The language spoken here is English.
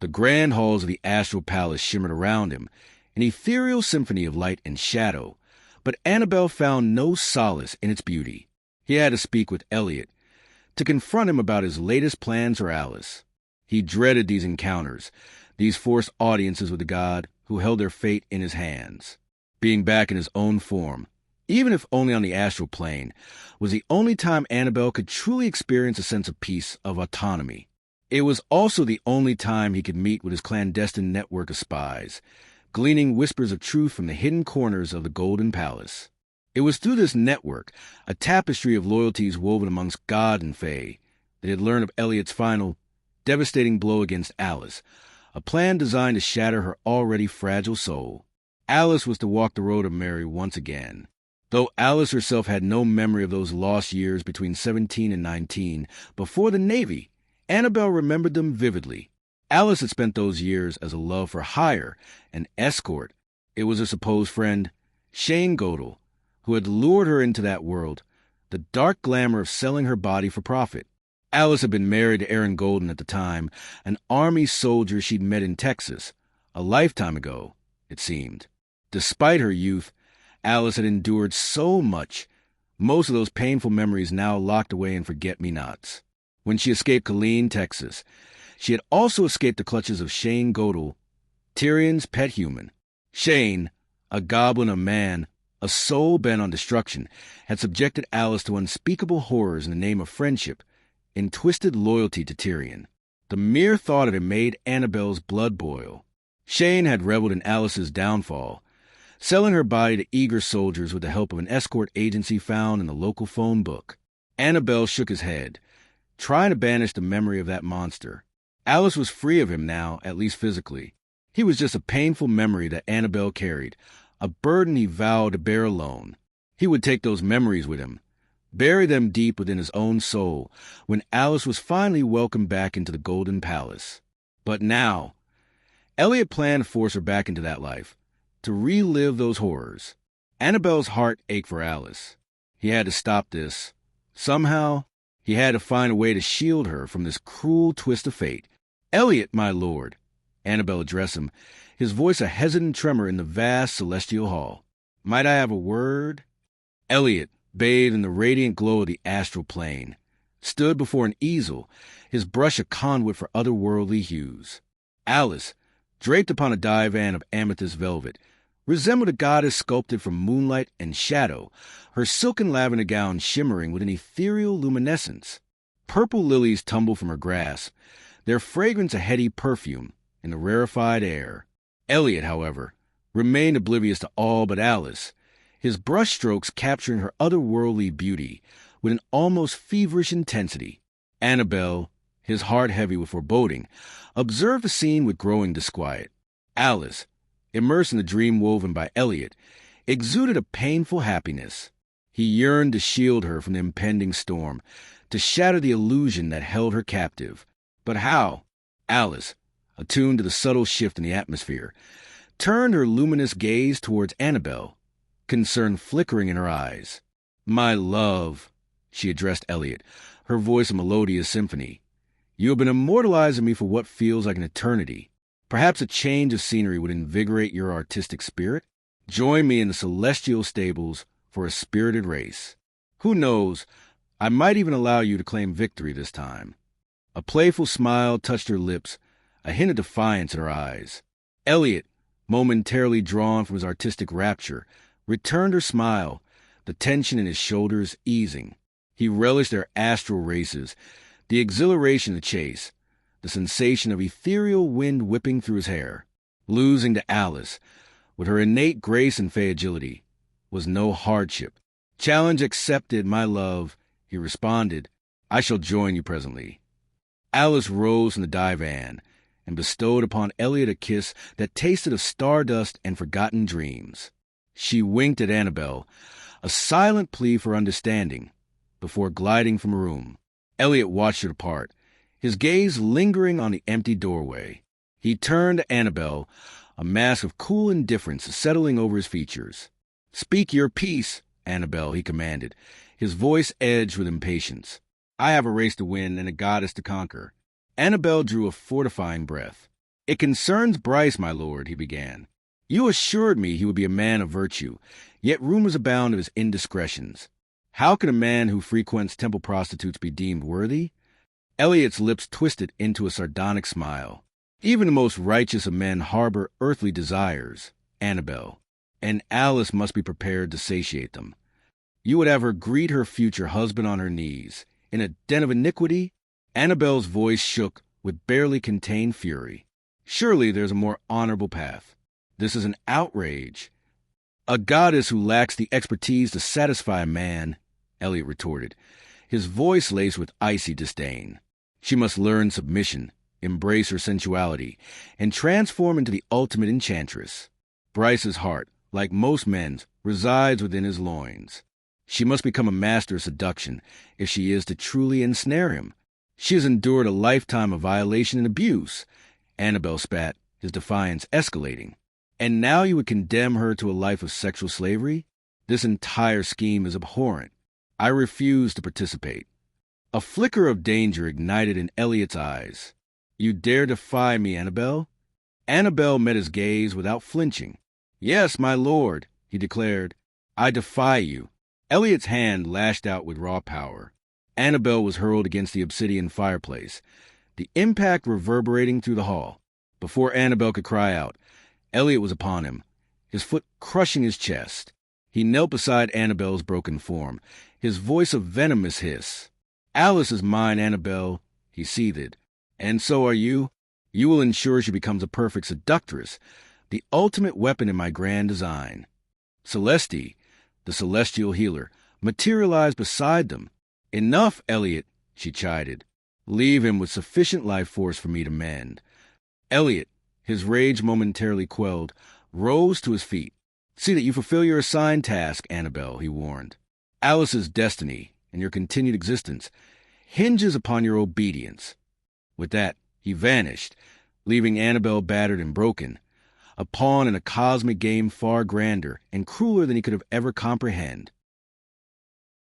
The grand halls of the Astral Palace shimmered around him, an ethereal symphony of light and shadow, but Annabelle found no solace in its beauty. He had to speak with Elliot, to confront him about his latest plans for Alice. He dreaded these encounters, these forced audiences with the god who held their fate in his hands. Being back in his own form, even if only on the astral plane, was the only time Annabelle could truly experience a sense of peace, of autonomy. It was also the only time he could meet with his clandestine network of spies, gleaning whispers of truth from the hidden corners of the Golden Palace. It was through this network, a tapestry of loyalties woven amongst God and Fae, that he had learned of Elliot's final, devastating blow against Alice, a plan designed to shatter her already fragile soul. Alice was to walk the road of Mary once again. Though Alice herself had no memory of those lost years between 17 and 19, before the Navy, Annabelle remembered them vividly. Alice had spent those years as a love for hire, an escort. It was her supposed friend, Shane Godel, who had lured her into that world, the dark glamour of selling her body for profit. Alice had been married to Aaron Golden at the time, an army soldier she'd met in Texas, a lifetime ago, it seemed. Despite her youth, Alice had endured so much, most of those painful memories now locked away in forget-me-nots. When she escaped Killeen, Texas, she had also escaped the clutches of Shane Godel, Tyrion's pet human. Shane, a goblin of man, a soul bent on destruction, had subjected Alice to unspeakable horrors in the name of friendship, in twisted loyalty to Tyrion. The mere thought of it made Annabelle's blood boil. Shane had reveled in Alice's downfall, selling her body to eager soldiers with the help of an escort agency found in the local phone book. Annabelle shook his head, trying to banish the memory of that monster. Alice was free of him now, at least physically. He was just a painful memory that Annabelle carried, a burden he vowed to bear alone. He would take those memories with him, bury them deep within his own soul, when Alice was finally welcomed back into the Golden Palace. But now, Elliot planned to force her back into that life, to relive those horrors. Annabelle's heart ached for Alice. He had to stop this. Somehow, he had to find a way to shield her from this cruel twist of fate. "Elliot, my lord," Annabelle addressed him, his voice a hesitant tremor in the vast celestial hall. "Might I have a word?" Elliot, bathed in the radiant glow of the astral plane, stood before an easel, his brush a conduit for otherworldly hues. Alice, draped upon a divan of amethyst velvet, resembled a goddess sculpted from moonlight and shadow, her silken lavender gown shimmering with an ethereal luminescence. Purple lilies tumbled from her grasp, their fragrance a heady perfume in the rarefied air. Elliot, however, remained oblivious to all but Alice, his brushstrokes capturing her otherworldly beauty with an almost feverish intensity. Annabelle, his heart heavy with foreboding, observed the scene with growing disquiet. Alice, immersed in the dream woven by Elliot, exuded a painful happiness. He yearned to shield her from the impending storm, to shatter the illusion that held her captive. But how? Alice, attuned to the subtle shift in the atmosphere, turned her luminous gaze towards Annabelle, concern flickering in her eyes. "My love," she addressed Elliot, her voice a melodious symphony. "You have been immortalizing me for what feels like an eternity. Perhaps a change of scenery would invigorate your artistic spirit? Join me in the celestial stables for a spirited race. Who knows, I might even allow you to claim victory this time." A playful smile touched her lips, a hint of defiance in her eyes. Elliot, momentarily drawn from his artistic rapture, returned her smile, the tension in his shoulders easing. He relished their astral races, the exhilaration of the chase, the sensation of ethereal wind whipping through his hair. Losing to Alice, with her innate grace and fey agility, was no hardship. "Challenge accepted, my love," he responded. "I shall join you presently." Alice rose from the divan and bestowed upon Elliot a kiss that tasted of stardust and forgotten dreams. She winked at Annabelle, a silent plea for understanding, before gliding from the room. Elliot watched her depart, his gaze lingering on the empty doorway. He turned to Annabelle, a mask of cool indifference settling over his features. "Speak your piece, Annabelle," he commanded, his voice edged with impatience. "I have a race to win and a goddess to conquer." Annabelle drew a fortifying breath. It concerns Bryce, my lord, he began. You assured me he would be a man of virtue, yet rumors abound of his indiscretions. How can a man who frequents temple prostitutes be deemed worthy? Elliot's lips twisted into a sardonic smile. Even the most righteous of men harbor earthly desires, Annabel, and Alice must be prepared to satiate them. You would have her greet her future husband on her knees. In a den of iniquity? Annabel's voice shook with barely contained fury. Surely there's a more honorable path. This is an outrage. A goddess who lacks the expertise to satisfy a man, Elliot retorted, his voice laced with icy disdain. She must learn submission, embrace her sensuality, and transform into the ultimate enchantress. Bryce's heart, like most men's, resides within his loins. She must become a master of seduction if she is to truly ensnare him. She has endured a lifetime of violation and abuse. Annabel spat, his defiance escalating. And now you would condemn her to a life of sexual slavery? This entire scheme is abhorrent. I refuse to participate. A flicker of danger ignited in Elliot's eyes. You dare defy me, Annabel? Annabel met his gaze without flinching. Yes, my lord, he declared. I defy you. Elliot's hand lashed out with raw power. Annabel was hurled against the obsidian fireplace, the impact reverberating through the hall. Before Annabel could cry out, Elliot was upon him, his foot crushing his chest. He knelt beside Annabel's broken form, his voice a venomous hiss. Alice is mine, Annabel, he seethed. And so are you. You will ensure she becomes a perfect seductress, the ultimate weapon in my grand design. Celeste, the celestial healer, materialized beside them. Enough, Elliot, she chided. Leave him with sufficient life force for me to mend. Elliot, his rage momentarily quelled, rose to his feet. See that you fulfill your assigned task, Annabel, he warned. Alice's destiny and your continued existence hinges upon your obedience. With that, he vanished, leaving Annabel battered and broken, a pawn in a cosmic game far grander and crueler than he could have ever comprehend.